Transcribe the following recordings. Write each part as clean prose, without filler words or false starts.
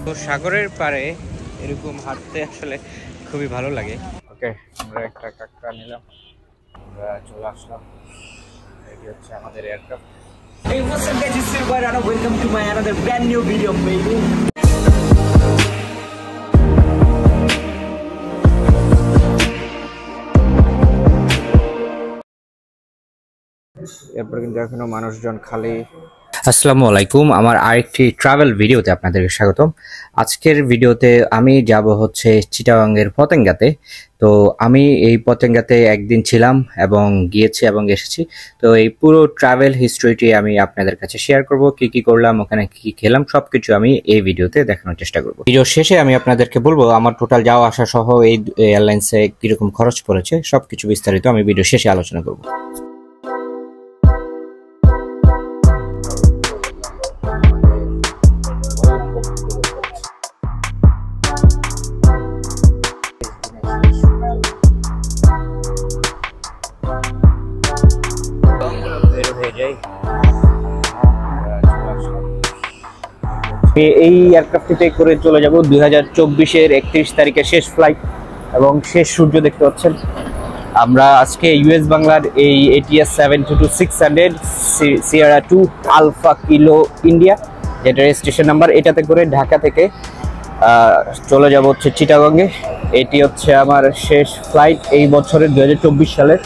তো সাগরের পাড়ে এরকম হাঁটতে আসলে খুবই ভালো লাগে। ওকে, আমরা একটা কাঁকড়া নিলাম, আমরা চলে আসলাম। এটি হচ্ছে আমাদের aircraft. Hey, what's up guys, it's Silver and welcome to my another brand new video, baby. এরপর কিন্তু এখনো মানুষজন খালি। আসসালামু আলাইকুম, আমার আরেকটি ট্রাভেল ভিডিওতে আপনাদেরকে স্বাগতম। আজকের ভিডিওতে আমি যাব হচ্ছে চিটাগাংয়ের পতেঙ্গাতে। তো আমি এই পতেঙ্গাতে একদিন ছিলাম এবং গিয়েছি এবং এসেছি। তো এই পুরো ট্রাভেল হিস্ট্রিটি আমি আপনাদের কাছে শেয়ার করব, কি কি করলাম, ওখানে কি কি খেলাম, সবকিছু আমি এই ভিডিওতে দেখানোর চেষ্টা করব। ভিডিও শেষে আমি আপনাদেরকে বলবো আমার টোটাল যাওয়া আসা সহ এই এয়ারলাইন্সে কিরকম খরচ পড়েছে, সবকিছু বিস্তারিত আমি ভিডিও শেষে আলোচনা করব। এই এয়ারক্রাফটে করে চলে যাব 2024-এর 31 তারিখের শেষ ফ্লাইট এবং শেষ সূর্য দেখতে পাচ্ছেন। আমরা আজকে ইউএস বাংলার এই ATS 722-600 Sierra 2 alpha kilo India, যেটা রেজিস্ট্রেশন নাম্বার, এটাতে করে ঢাকা থেকে চলে যাব হচ্ছে চিটাগাংয়ে। এটি হচ্ছে আমার শেষ ফ্লাইট এই বছরের 2024 সালের।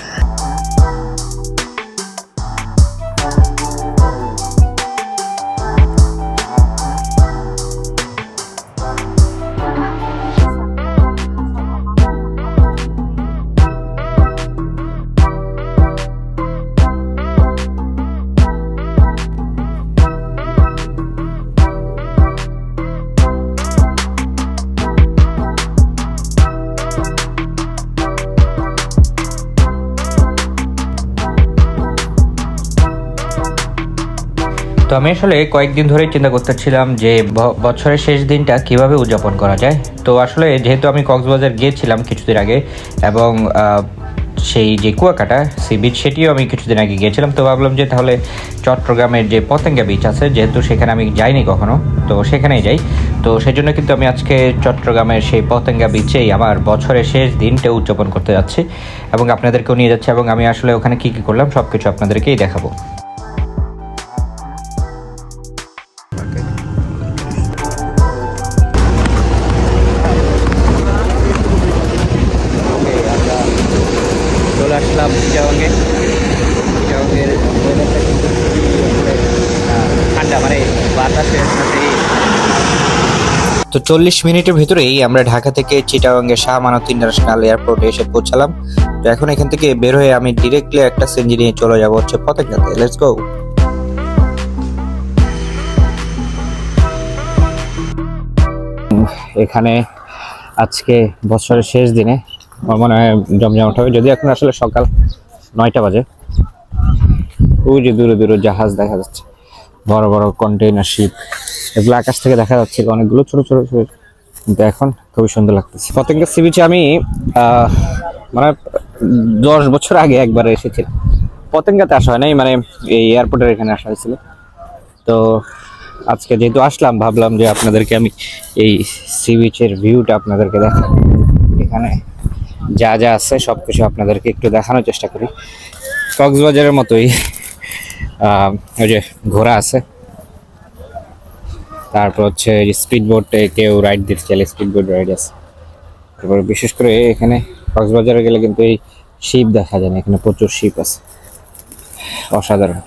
তো আমি আসলে কয়েকদিন ধরেই চিন্তা করতেছিলাম যে বছরের শেষ দিনটা কিভাবে উদযাপন করা যায়। তো আসলে যেহেতু আমি কক্সবাজার গিয়েছিলাম কিছুদিন আগে এবং সেই যে কুয়াকাটা সি বিচ সেটিও আমি কিছুদিন আগে গিয়েছিলাম, তো ভাবলাম যে তাহলে চট্টগ্রামের যে পতেঙ্গা বিচ আছে, যেহেতু সেখানে আমি যাইনি কখনো, তো সেখানেই যাই। তো সেই জন্য কিন্তু আমি আজকে চট্টগ্রামের সেই পতেঙ্গা বিচেই আমার বছরের শেষ দিনটা উদযাপন করতে যাচ্ছি এবং আপনাদেরকেও নিয়ে যাচ্ছি এবং আমি আসলে ওখানে কী কী করলাম সব কিছু আপনাদেরকেই দেখাবো। চলে আসলাম চিটাগাংয়ে। চিটাগাংয়ের ঠান্ডা, মানে বাতাসের সাথে। তো 40 মিনিটের ভিতরেই আমরা ঢাকা থেকে চিটাগাংয়ের শাহ আমানত ইন্টারন্যাশনাল এয়ারপোর্টে এসে পৌঁছালাম। তো এখন এখান থেকে বের হয়ে আমি ডিরেক্টলি একটা সিএনজি নিয়ে চলে যাবো হচ্ছে পতেঙ্গাতে। Let's go. এখানে আজকে বছরের শেষ দিনে আমার মনে হয় জমজমাট হবে, যদি এখন আসলে সকাল 9টা বাজে। ওই যে দূরে দূরে জাহাজ দেখা যাচ্ছে, বড় বড় কন্টেইনার শিপ, এগুলো আকাশ থেকে দেখা যাচ্ছে, অনেকগুলো ছোট ছোট ছোট, কিন্তু এখন খুবই সুন্দর লাগতেছে। পতেঙ্গা সি বিচে আমি মানে 10 বছর আগে একবার এসেছিলাম। পতেঙ্গাতে আসা হয় নাই, মানে এই এয়ারপোর্টের এখানে আসা হয়েছিল। তো আজকে যেহেতু আসলাম, ভাবলাম যে আপনাদেরকে আমি এই সি বিচের ভিউটা আপনাদেরকে দেখাই। এখানে যা যা আছে সবকিছু আপনাদেরকে একটু দেখানোর চেষ্টা করি। কক্সবাজারের মতোই ওই যে ঘোড়া আছে, তারপর হচ্ছে স্পিড বোটে কেউ রাইড দিতে চাইলে স্পিড বোট রাইড আছে। তারপর বিশেষ করে এখানে কক্সবাজারে গেলে কিন্তু এই শিপ দেখা যায় না, এখানে প্রচুর শিপ আছে, অসাধারণ।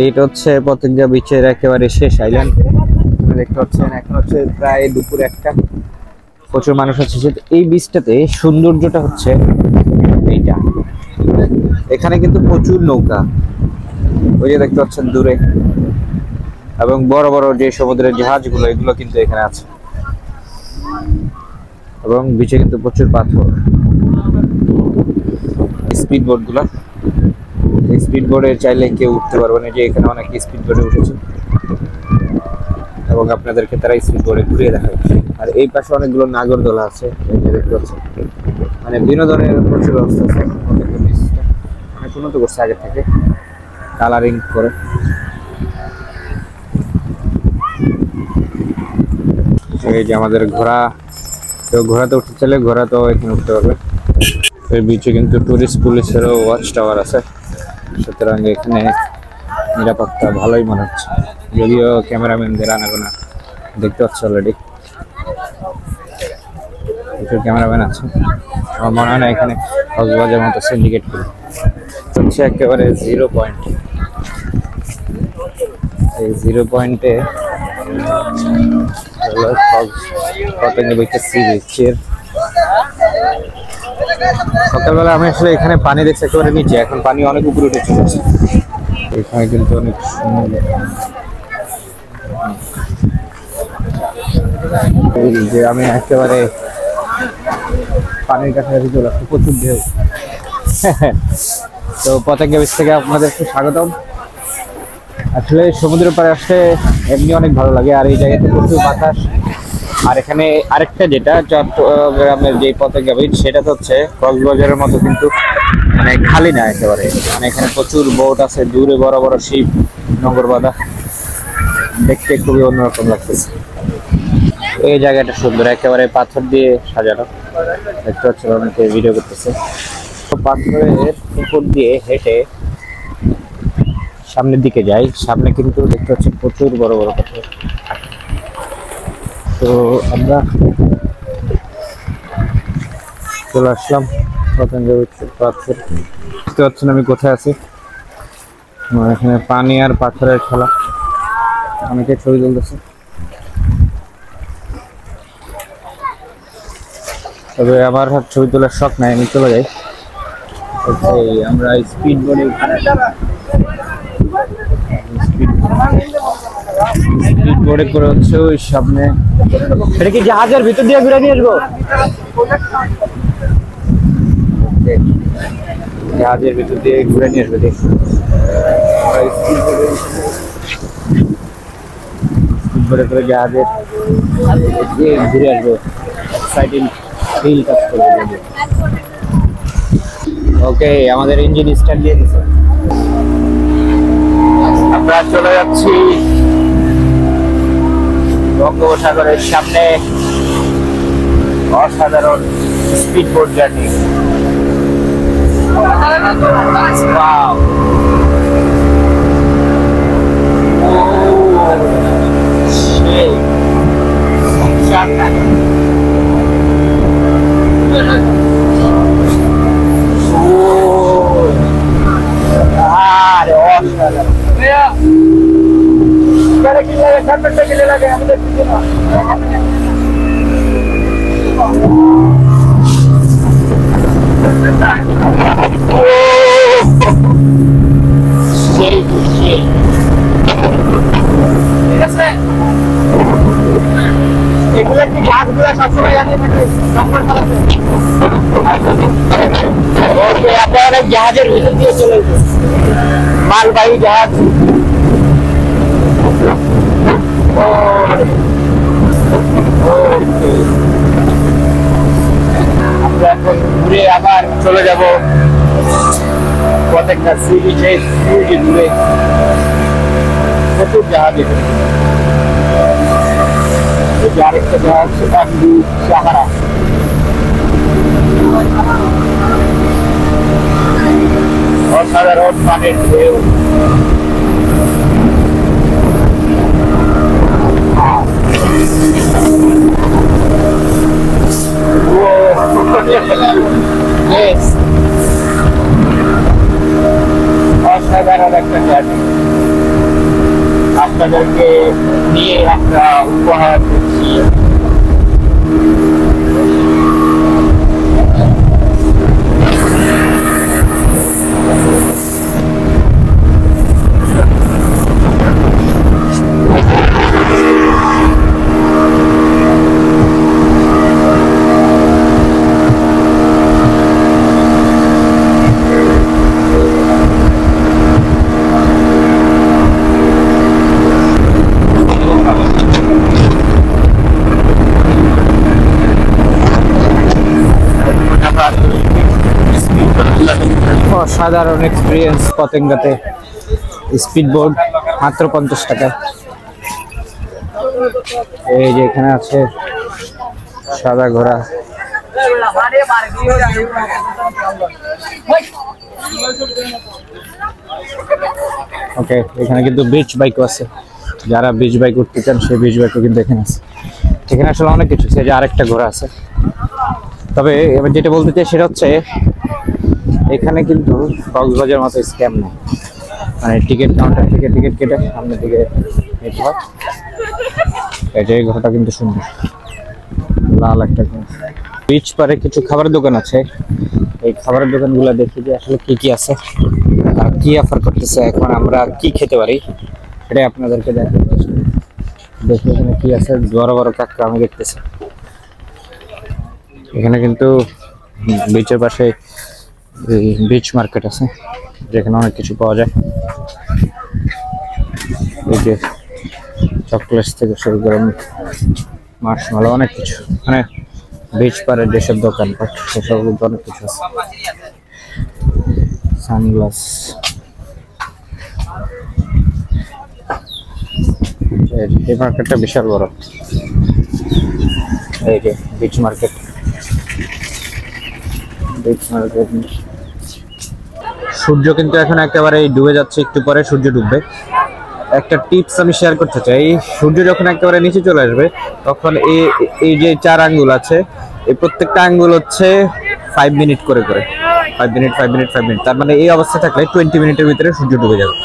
এইটা হচ্ছে পতেঙ্গা বিচের একেবারে শেষ আইল্যান্ড, দেখতে পাচ্ছেন। এখন হচ্ছে প্রায় দুপুর 1টা, প্রচুর মানুষ আছে। এই বিচটাতে সৌন্দর্যটা হচ্ছে এইটা, এখানে কিন্তু প্রচুর নৌকা, ওই যে দেখতে পাচ্ছেন দূরে, এবং বড় বড় যে সমুদ্রের জাহাজগুলো এগুলো কিন্তু এখানে আছে, এবং বিচে কিন্তু প্রচুর পাথর। স্পিড বোট গুলো, স্পিড বোর্ডে চাইলে কেউ উঠতে পারবে না, যে এখানে অনেক স্পিড বোর্ডে উঠেছে এবং আপনাদেরকে তারা স্পিড বোর্ডে ঘুরিয়ে দেখাবে। আর এই পাশে অনেকগুলো নাগরদোলা আছে, এই যে দেখতে পাচ্ছেন। মানে বিনোদনের প্রচুর ব্যবস্থা আছে। অনেক উন্নত করছে আগে থেকে, কালারিং করে। এই যে আমাদের ঘোড়া, তো ঘোড়াতে উঠতে চাইলে ঘোড়া তো এখানে উঠতে পারবে। এই বিচে কিন্তু টুরিস্ট পুলিশেরও ওয়াচ টাওয়ার আছে, সুতরাং এখানে নিরাপত্তা ভালোই মনে হচ্ছে। যদিও ক্যামেরাম্যানদের আনাগোনা দেখতে পাচ্ছি অলরেডি, প্রচুর ক্যামেরাম্যান আছে। আমার মনে হয় না এখানে কক্সবাজারের মতো সিন্ডিকেট করে। হচ্ছে একেবারে 0 পয়েন্ট। এই 0 পয়েন্টে পতঙ্গ বিচের সি বিচের সকালবেলা আমি আসলে এখানে পানি দেখছি একেবারে নিচে, এখন পানি অনেক উপরে উঠে চলেছে। এখানে কিন্তু অনেক সুন্দর, যে আমি একেবারে পানির কাছাকাছি চলে আসছি, প্রচুর ঢেউ। তো পতঙ্গ বিচ থেকে আপনাদেরকে স্বাগতম। আসলে সমুদ্রের পাড়ে আসলে এমনি অনেক ভালো লাগে, আর এই জায়গাতে প্রচুর বাতাস। আর এখানে আরেকটা যেটা চট্টগ্রামের যে পতঙ্গ বিচ, সেটা তো হচ্ছে কক্সবাজারের মতো কিন্তু মানে খালি না একেবারে। মানে এখানে প্রচুর বোট আছে, দূরে বড় বড় শিপ নোঙর বাঁধা, দেখতে খুবই অন্যরকম লাগতেছে। এই জায়গাটা সুন্দর, একেবারে পাথর দিয়ে সাজানো, দেখতে পাচ্ছেন অনেকে ভিডিও করতেছে। পাথরের উপর দিয়ে হেঁটে সামনের দিকে যাই, সামনে কিন্তু দেখতে পাচ্ছেন প্রচুর বড় বড় পাথর। তো আমরা চলে আসলাম পতঙ্গ বিচের পাথর। দেখতে পাচ্ছেন আমি কোথায় আছি, এখানে পানি আর পাথরের খেলা, অনেকে ছবি তুলতেছে। তবে আমার ছবি তোলার শখ নাই, আমি চলে যাই। আমরা স্পিড বোর্ডে করে হচ্ছে ওই সামনে। এটা কি জাহাজের ভিতর দিয়ে ঘুরে নিয়ে আসবো? জাহাজের ভিতর দিয়ে ঘুরে নিয়ে আসবে, দেখুন করে জাহাজের ঘুরে আসবো, এক্সাইটিং ফিল কাজ করবে। ওকে, আমাদের ইঞ্জিন স্টার্ট দিয়ে দিছে, আমরা চলে যাচ্ছি বঙ্গোপসাগরের সামনে। অসাধারণ স্পিড বোট জার্নি। ওয়াও, সেই আরে অসাধারণ। এগুলো কি গাছগুলো সবসময় জানিয়ে থাকে আপনারা জাহাজের ভিতর দিয়ে চলে মালবাহী জাহাজ। আমরা এখন ঘুরে আবার চলে যাব প্রত্যেকটা সি বিচে, দূরে প্রচুর জাহাজ। আরেকটা জাহাজ সাহারা, অসাধারণ পানির ঢেউ। অসাধারণ একটা জার্নি আপনাদেরকে নিয়ে আমরা উপহার দিচ্ছি। অসাধারণ এক্সপিরিয়েন্স পতেঙ্গাতে। স্পিড বোর্ড মাত্র 50 টাকা। এই যে এখানে আছে সাদা ঘোড়া। ওকে, এখানে কিন্তু বিচ বাইকও আছে। যারা বিচ বাইক উঠতে চান সেই বিচ বাইকও কিন্তু এখানে আছে। এখানে আসলে অনেক কিছু আছে। যে আরেকটা ঘোড়া আছে। তবে এবার যেটা বলতে চাই সেটা হচ্ছে এখানে কিন্তু কক্সবাজার মতো স্ক্যাম নেই। মানে টিকিট কাউন্টার থেকে টিকিট কেটে সামনের দিকে যেতে হয়। এই যে ঘোড়াটা কিন্তু সুন্দর, লাল একটা ঘোড়া। বিচ পারে কিছু খাবারের দোকান আছে। এই খাবারের দোকানগুলো দেখি যে আসলে কি কি আছে আর কি অফার করতেছে। এখন আমরা কি খেতে পারি সেটাই আপনাদেরকে দেখাবো। দেখি এখানে কি আছে। বড় বড় কাঁকড়া আমি দেখতেছি। এখানে কিন্তু বিচের পাশে বিচ মার্কেট আছে, যেখানে অনেক কিছু পাওয়া যায়। এই যে চকলেটস থেকে শুরু করে মার্শমেলো অনেক কিছু, মানে বিচ পারে যেসব দোকানপাট সেসব কিন্তু অনেক কিছু আছে। সানগ্লাস, এই মার্কেটটা বিশাল বড়। এই যে বিচ মার্কেট। সূর্য কিন্তু এখন একেবারে ডুবে যাচ্ছে, একটু পরে সূর্য ডুববে। একটা টিপস আমি শেয়ার করতে চাই। সূর্য যখন একেবারে নিচে চলে আসবে তখন এই যে 4 আঙ্গুল আছে, এই প্রত্যেকটা আঙ্গুল হচ্ছে 5 মিনিট করে করে 5 মিনিট 5 মিনিট 5 মিনিট। তার মানে এই অবস্থা থাকলে 20 মিনিটের ভিতরে সূর্য ডুবে যাবে।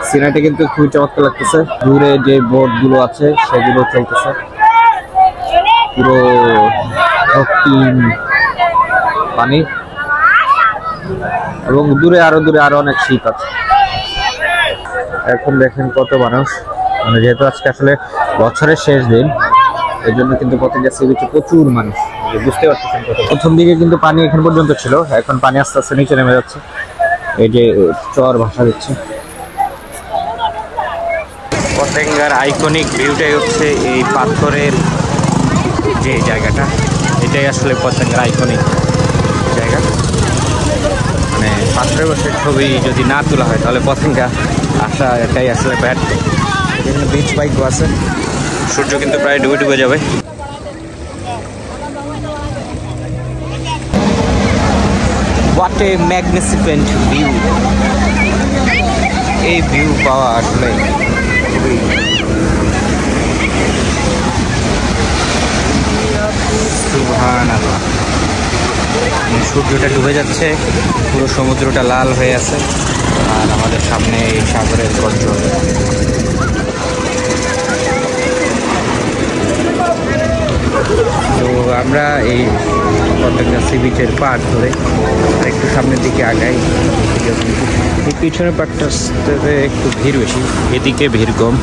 সিনারিটা কিন্তু খুবই চমৎকার লাগতেছে। দূরে যে বোট গুলো আছে সেগুলো চলতেছে, পুরো রক্তিম পানি, এবং দূরে আরো অনেক শীত আছে। এখন দেখেন কত মানুষ, মানে যেহেতু আজকে আসলে বছরের শেষ দিন, এই জন্য কিন্তু পতেঙ্গা সি বিচে প্রচুর মানুষ। বুঝতে পারতেছেন প্রথম দিকে কিন্তু পানি এখান পর্যন্ত ছিল, এখন পানি আস্তে আস্তে নিচে নেমে যাচ্ছে। এই যে চর ভাষা দিচ্ছে। পতেঙ্গার আইকনিক ভিউটাই হচ্ছে এই পাথরের যে জায়গাটা, এটাই আসলে পতেঙ্গার আইকনিক জায়গা। মানে পাথরের বসে ছবি যদি না তোলা হয় তাহলে পতেঙ্গা আসা এটাই আসলে ব্যাড। এখানে বিচ বাইকও আছে। সূর্য কিন্তু প্রায় ডুবে ডুবে যাবে। What a magnificent view. এই ভিউ পাওয়া আসলে খুবই সুবহানাল্লাহ। সূর্যটা ডুবে যাচ্ছে, পুরো সমুদ্রটা লাল হয়ে আছে, আর আমাদের সামনে এই সাগরের গর্জন। তো আমরা এই পতেঙ্গা সি বিচের পার ধরে একটু সামনের দিকে আগাই। এই পিছনের পার্টটাতে একটু ভিড় বেশি, এদিকে ভিড় কম।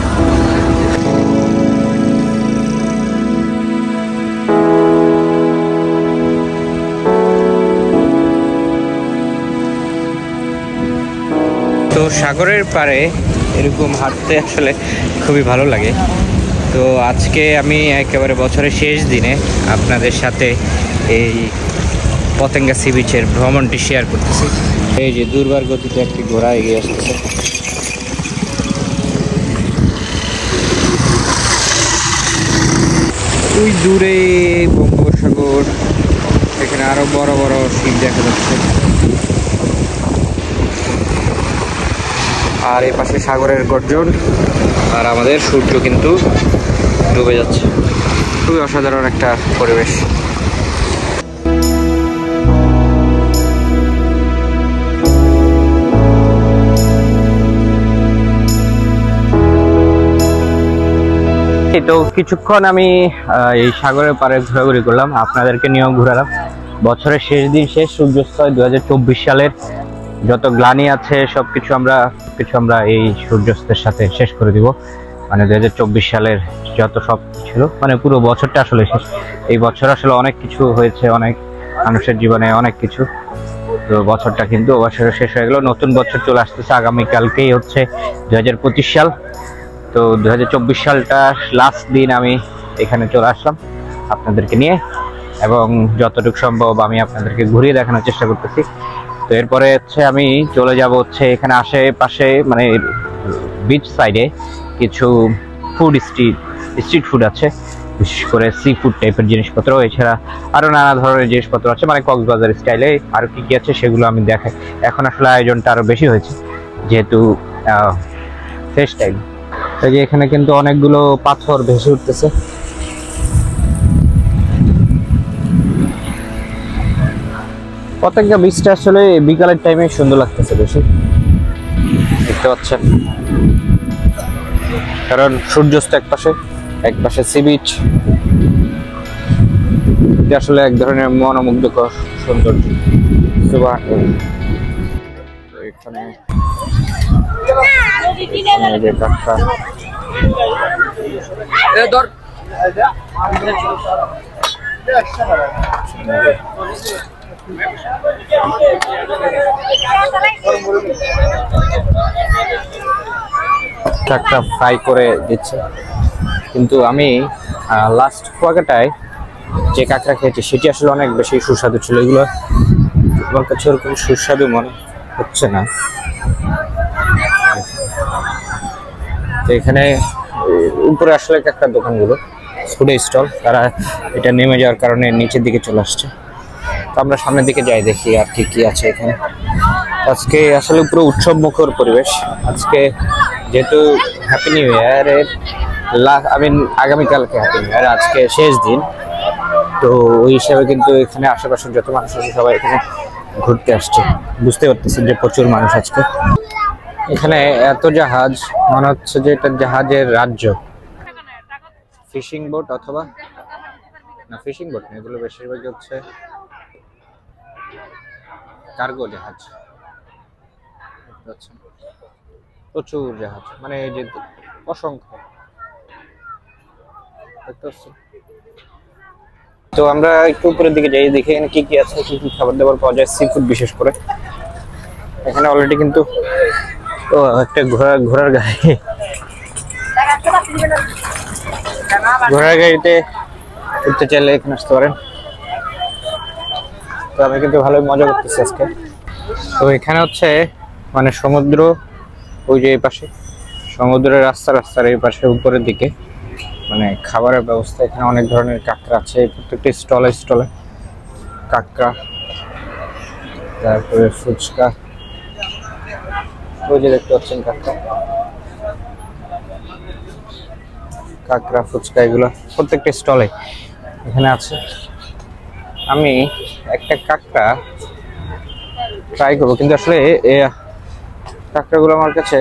তো সাগরের পাড়ে এরকম হাঁটতে আসলে খুবই ভালো লাগে। তো আজকে আমি একেবারে বছরের শেষ দিনে আপনাদের সাথে এই পতেঙ্গা সি বিচের ভ্রমণটি শেয়ার করতেছি। এই যে দুর্বার গতিতে একটি ঘোড়া এগিয়ে আসতেছে। ওই দূরে বঙ্গোপসাগর, এখানে আরো বড় বড় শিপ দেখা যাচ্ছে, আর এই পাশে সাগরের গর্জন, আর আমাদের সূর্য কিন্তু ডুবে যাচ্ছে। খুবই অসাধারণ একটা পরিবেশ। তো কিছুক্ষণ আমি এই সাগরের পাড়ে ঘোরাঘুরি করলাম, আপনাদেরকে নিয়েও ঘুরালাম। বছরের শেষ দিন, শেষ সূর্যাস্তয় 2024 সালের যত গ্লানি আছে সবকিছু আমরা এই সূর্যাস্তের সাথে শেষ করে দিব। মানে 2024 সালের যত সব ছিল, মানে পুরো বছরটা আসলে শেষ। এই বছর আসলে অনেক কিছু হয়েছে, অনেক মানুষের জীবনে অনেক কিছু। তো বছরটা কিন্তু বছরের শেষ হয়ে গেল, নতুন বছর চলে আসতেছে। আগামীকালকেই হচ্ছে 2025 সাল। তো 2024 সালটা লাস্ট দিন আমি এখানে চলে আসলাম আপনাদেরকে নিয়ে। এবং যতটুকু সম্ভব আমি আপনাদেরকে ঘুরিয়ে দেখানোর চেষ্টা করতেছি। তো এরপরে হচ্ছে আমি চলে যাব হচ্ছে এখানে আশেপাশে মানে বিচ সাইডে কিছু স্ট্রিট ফুড আছে, বিশেষ করে সি ফুড টাইপের জিনিসপত্র, এছাড়া আরো নানা ধরনের জিনিসপত্র আছে, মানে কক্সবাজার স্টাইলে আর কি কি আছে সেগুলো আমি দেখাই। এখন আসলে আয়োজনটা আরো বেশি হয়েছে যেহেতু ফেস্ট টাইম। এই যে এখানে কিন্তু অনেকগুলো পাথর ভেসে উঠতেছে। প্রত্যেকটা বিচটা আসলে বিকালের টাইমে সুন্দর লাগতেছে বেশি, দেখতে পাচ্ছেন, কারণ সূর্যাস্ত এক পাশে সি বিচ, এটা আসলে এক ধরনের মনোমুগ্ধকর সৌন্দর্য। এখানে কাঁকড়া ফ্রাই করে দিচ্ছে, কিন্তু আমি লাস্ট কুয়াকাটায় যে কাঁকড়া খেয়েছি সেটি আসলে অনেক বেশি সুস্বাদু ছিল। এগুলো আমার কাছে ওরকম সুস্বাদু মনে হচ্ছে না। তো এখানে উপরে আসলে কাঁকড়ার দোকানগুলো, ফুড স্টল, তারা এটা নেমে যাওয়ার কারণে নিচের দিকে চলে আসছে। তো আমরা সামনের দিকে যাই, দেখি আর কি কি আছে এখানে। আজকে আসলে পুরো উৎসব মুখর পরিবেশ। আজকে যেহেতু হ্যাপি নিউ ইয়ারের আগামীকালকে হ্যাপি নিউ ইয়ার, আজকে শেষ দিন, তো ওই হিসাবে কিন্তু এখানে আশেপাশের যত মানুষ আছে সবাই এখানে ঘুরতে আসছে। বুঝতে পারতেছেন যে প্রচুর মানুষ আজকে এখানে। এত জাহাজ, মনে হচ্ছে যে এটা জাহাজের রাজ্য। ফিশিং বোট অথবা না, ফিশিং বোট না, এগুলো বেশিরভাগই হচ্ছে কার্গো জাহাজ। প্রচুর জাহাজ, মানে এই যে অসংখ্য দেখতে পাচ্ছি। তো আমরা একটু উপরের দিকে যাই, দেখি এখানে কি কি আছে, কি কি খাবার দাবার পাওয়া যায়, সি ফুড বিশেষ করে। এখানে অলরেডি কিন্তু একটা ঘোড়ার গাড়িতে উঠতে চাইলে এখানে আসতে পারেন। তো আমি কিন্তু ভালোই মজা করতেছি আজকে। তো এখানে হচ্ছে মানে সমুদ্র, ওই যে এই পাশে সমুদ্রের রাস্তার এই পাশে উপরের দিকে মানে খাবারের ব্যবস্থা। এখানে অনেক ধরনের কাঁকড়া আছে, প্রত্যেকটি স্টলে কাঁকড়া, তারপরে ফুচকা, ওই যে দেখতে পাচ্ছেন কাঁকড়া ফুচকা, এগুলো প্রত্যেকটা স্টলে এখানে আছে। আমি একটা কাঁকড়া ট্রাই করবো, কিন্তু আসলে কাঁকড়াগুলো আমার কাছে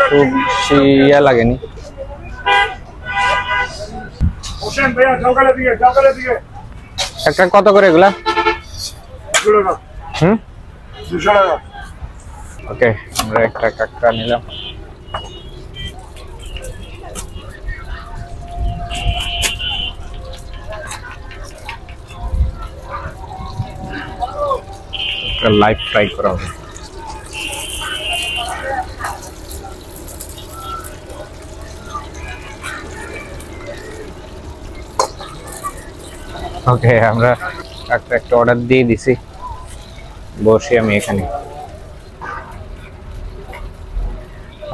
খুব ইয়া লাগেনি। কাঁকড়া কত করে এগুলা? 200 টাকা। ওকে, আমরা একটা কাঁকড়া নিলাম। লাইভ ট্রাই করা হবে। ওকে, আমরা একটা অর্ডার দিয়ে দিছি, বসে আমি এখানে।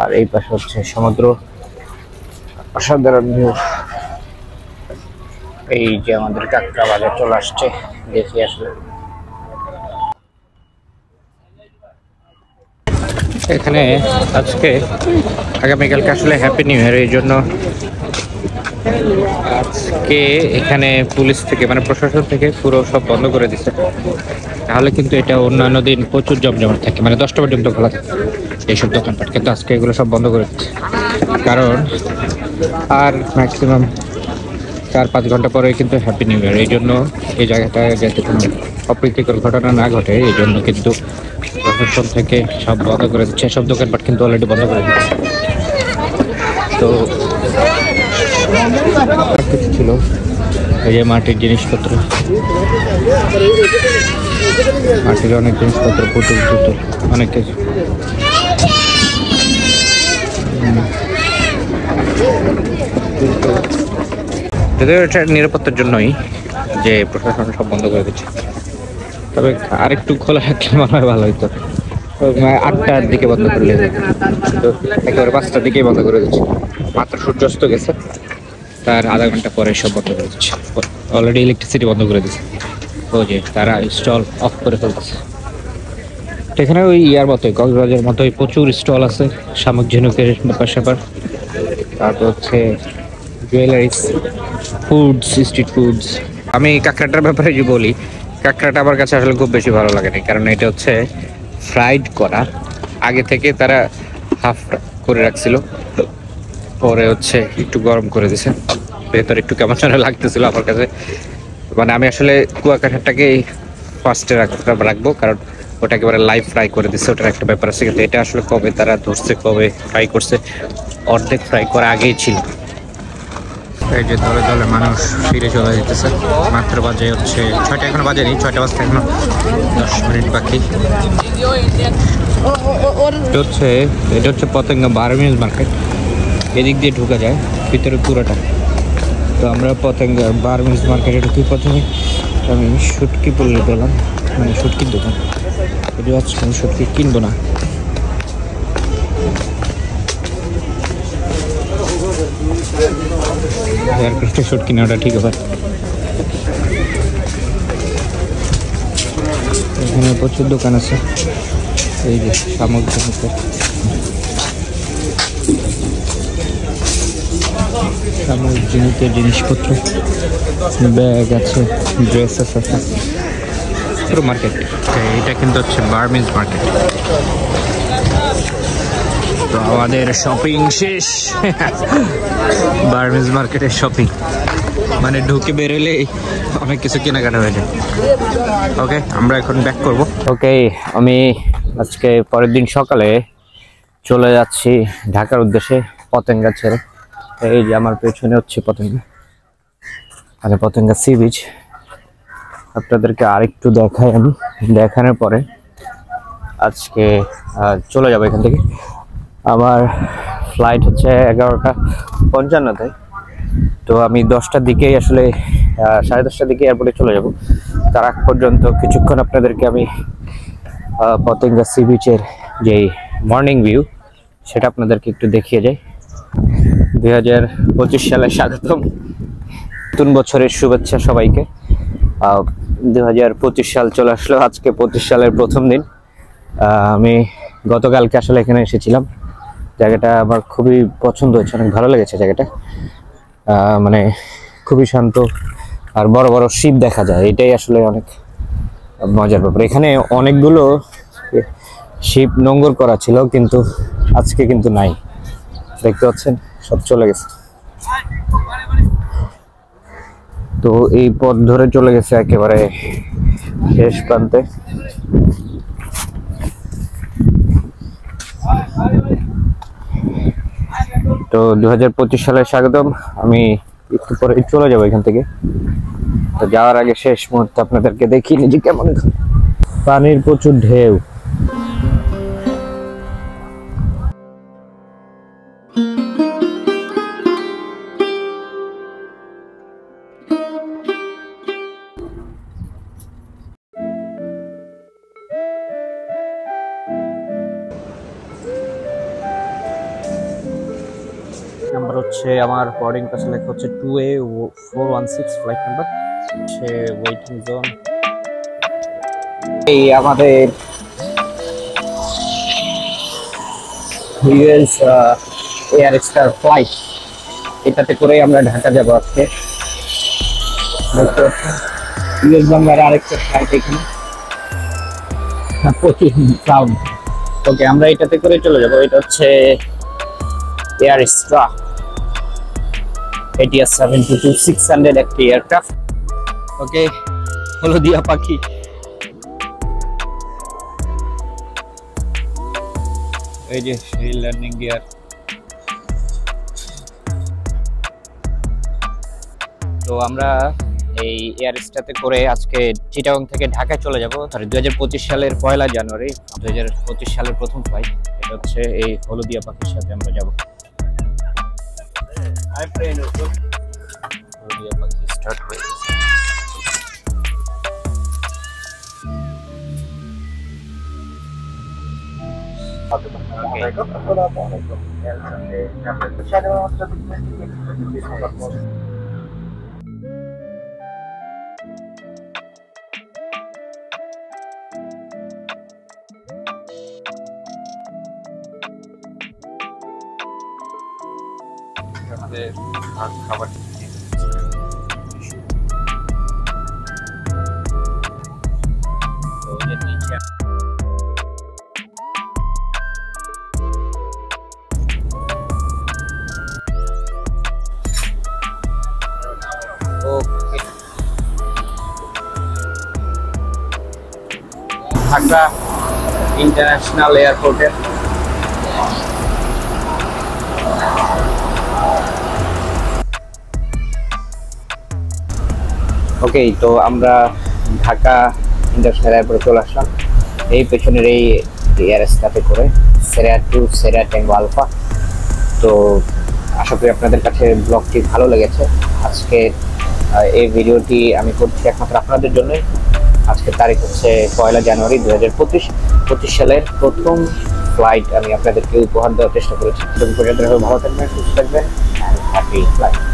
আর এই পাশে হচ্ছে সমুদ্র, অসাধারণ ভিউ। এই যে আমাদের কাঁকড়া বাজার চলে আসছে, দেখি আসলে এখানে আজকে আগামীকালকে আসলে হ্যাপি নিউ ইয়ার, এই জন্য আজকে এখানে পুলিশ থেকে মানে প্রশাসন থেকে পুরো সব বন্ধ করে দিচ্ছে। তাহলে কিন্তু এটা অন্যান্য দিন প্রচুর জমজমাট থাকে, মানে 10টা পর্যন্ত খোলা থাকে এইসব দোকানপাট, কিন্তু আজকে এগুলো সব বন্ধ করে দিচ্ছে। কারণ আর ম্যাক্সিমাম 4-5 ঘন্টা পরে কিন্তু হ্যাপি নিউ ইয়ার, এই জন্য এই জায়গাটায় যাতে কোনো অপ্রীতিকর ঘটনা না ঘটে এই জন্য কিন্তু প্রশাসন থেকে সব বন্ধ করে দিচ্ছে। সব দোকানপাট কিন্তু অলরেডি বন্ধ করে দিচ্ছে। তো কিছু ছিল, এই যে মাটির জিনিসপত্র, মাটির অনেক জিনিসপত্র, পুতুল অনেক কিছু। যদিও এটা নিরাপত্তার জন্যই, যে প্রশাসন সব বন্ধ করে দিচ্ছে। তবে আরেকটু খোলা রাখলে মনে হয় ভালো হতো। 8টার দিকে বন্ধ করলে, তো একেবারে 5টার দিকেই বন্ধ করে দিচ্ছে। মাত্র সূর্যাস্ত গেছে, তার আধা ঘন্টা পরে সব বন্ধ করে দিচ্ছে। অলরেডি ইলেকট্রিসিটি বন্ধ করে দিচ্ছে। ও যে তারা স্টল অফ করে ফেলতেছে। এখানে ওই ইয়ার মতোই, কক্সবাজারের মতোই প্রচুর স্টল আছে, শামুক ঝিনুকের ব্যাপার স্যাপার, তারপর হচ্ছে জুয়েলারিস, ফুডস, স্ট্রিট ফুডস। আমি কাঁকড়াটার ব্যাপারে যে বলি, কাঁকড়াটা আমার কাছে আসলে খুব বেশি ভালো লাগে না, কারণ এটা হচ্ছে ফ্রাইড করা। আগে থেকে তারা হাফ করে রাখছিল, পরে হচ্ছে একটু গরম করে দিছে, ভেতরে একটু কেমন যেন লাগতেছিল আমার কাছে। মানে আমি আসলে কুয়াকাটাটাকে ফার্স্টে রাখবো, কারণ ওটা একেবারে লাইভ ফ্রাই করে দিচ্ছে, ওটার একটা ব্যাপার আছে। কিন্তু এটা আসলে কবে তারা ধরছে, কবে ফ্রাই করছে, অর্ধেক ফ্রাই করা আগেই ছিল। এই যে দলে দলে মানুষ ফিরে চলে যেতেছে। মাত্র বাজে হচ্ছে 6টা, এখনো বাজেনি, 6টা বাজতে এখনো 10 মিনিট বাকি। এটা হচ্ছে পতেঙ্গা বার্মিজ মার্কেট। এদিক দিয়ে ঢোকা যায় ভিতরে পুরোটা। তো আমরা পতেঙ্গা বার্মিজ মার্কেটে ঢুকি। প্রথমে আমি শুটকি পড়লে পেলাম, মানে শুটকির দোকান। যদিও আজকে আমি শুটকি কিনবো না। শুটকি নেওয়াটা ঠিক হবে। এখানে প্রচুর দোকান আছে। এই যে শামুক ঝিনুকের, শামুক ঝিনুকের জিনিসপত্র, ব্যাগ আছে, ড্রেসেস আছে, পুরো মার্কেট। এটা কিন্তু হচ্ছে বার্মিজ মার্কেট। তো আমাদের শপিং শেষ। বার্মিজ মার্কেটের শপিং মানে ঢুকে বেরোলে অনেক কিছু কেনাকাটা হয়ে যায়। ওকে, আমরা এখন ব্যাক করব। ওকে, আমি আজকে পরের দিন সকালে চলে যাচ্ছি ঢাকার উদ্দেশ্যে, পতেঙ্গা ছেড়ে। এই যে আমার পেছনে হচ্ছে পতেঙ্গা, মানে পতেঙ্গা সি বিচ। আপনাদেরকে আরেকটু দেখাই আমি, দেখানোর পরে আজকে চলে যাবো এখান থেকে। আমার ফ্লাইট হচ্ছে 11:55-তে। তো আমি 10টার দিকেই আসলে 10:30টার দিকে এয়ারপোর্টে চলে যাব। তার আগ পর্যন্ত কিছুক্ষণ আপনাদেরকে আমি পতেঙ্গা সি বিচের যেই মর্নিং ভিউ সেটা আপনাদেরকে একটু দেখিয়ে যাই। 2025 সালে স্বাগতম, নতুন বছরের শুভেচ্ছা সবাইকে। 2025 সাল চলে আসলো, আজকে 25 সালের প্রথম দিন। আমি গতকালকে আসলে এখানে এসেছিলাম। জায়গাটা আমার খুবই পছন্দ হয়েছে, অনেক ভালো লেগেছে জায়গাটা। মানে খুবই শান্ত, আর বড় বড় শিপ দেখা যায়, এটাই আসলে অনেক মজার ব্যাপার। এখানে অনেকগুলো শিপ নোঙ্গর করা ছিল, কিন্তু আজকে কিন্তু নাই, দেখতে পাচ্ছেন সব চলে গেছে। তো এই পথ ধরে চলে গেছে একেবারে শেষ প্রান্তে। তো 2025 সালে স্বাগতম। আমি একটু পরে চলে যাবো এখান থেকে। তো যাওয়ার আগে শেষ মুহূর্তে আপনাদেরকে দেখি নিজে কেমন। পানির প্রচুর ঢেউ। নাম্বার হচ্ছে আমার বোর্ডিং পাসে লেখা হচ্ছে 2A416 ফ্লাইট নাম্বার, হচ্ছে ওয়েটিং জোন। এই আমাদের ইউএস এয়ার এক্সটার ফ্লাইট, এটাতে করে আমরা ঢাকা যাবো আজকে। ইউএস বাংলার আরেকটা ফ্লাইট এখানে, প্রচুর ক্রাউড। ওকে, আমরা এটাতে করে চলে যাবো। এটা হচ্ছে এয়ার এক্সট্রা ATR 722-600 একটি এয়ারক্রাফট। ওকে, হলদিয়া পাখি। এই যে সেই ল্যান্ডিং গিয়ার। তো আমরা এই এয়ারস্টাতে করে আজকে চিটাগং থেকে ঢাকায় চলে যাব। 2025 সালের 1 জানুয়ারি, 2025 সালের প্রথম ফ্লাইট। এটা হচ্ছে এই হলদিয়া পাখির সাথে আমরা যাব। হলদিয়া পাখি স্টার্ট হয়ে গেছে। আমাদের খাবার ঢাকা ইন্টারন্যাশনাল এয়ারপোর্টে ওকে, তো আমরা ঢাকা ইন্টারন্যাশনাল এয়ারপোর্টে চলে আসলাম এই পেছনের এই এয়ারস্টাফে করে সেরা টু সেরা ট্যাঙ্গো আলফা। তো আশা করি আপনাদের কাছে ব্লগটি ভালো লেগেছে। আজকে এই ভিডিওটি আমি করছি একমাত্র আপনাদের জন্যই। আজকের তারিখ হচ্ছে 1 জানুয়ারি 2025 সালের প্রথম ফ্লাইট আমি আপনাদেরকে উপহার দেওয়ার চেষ্টা করেছি। তখন পর্যন্ত ভালো থাকবেন, সুস্থ থাকবেন, হ্যাপি ফ্লাইট।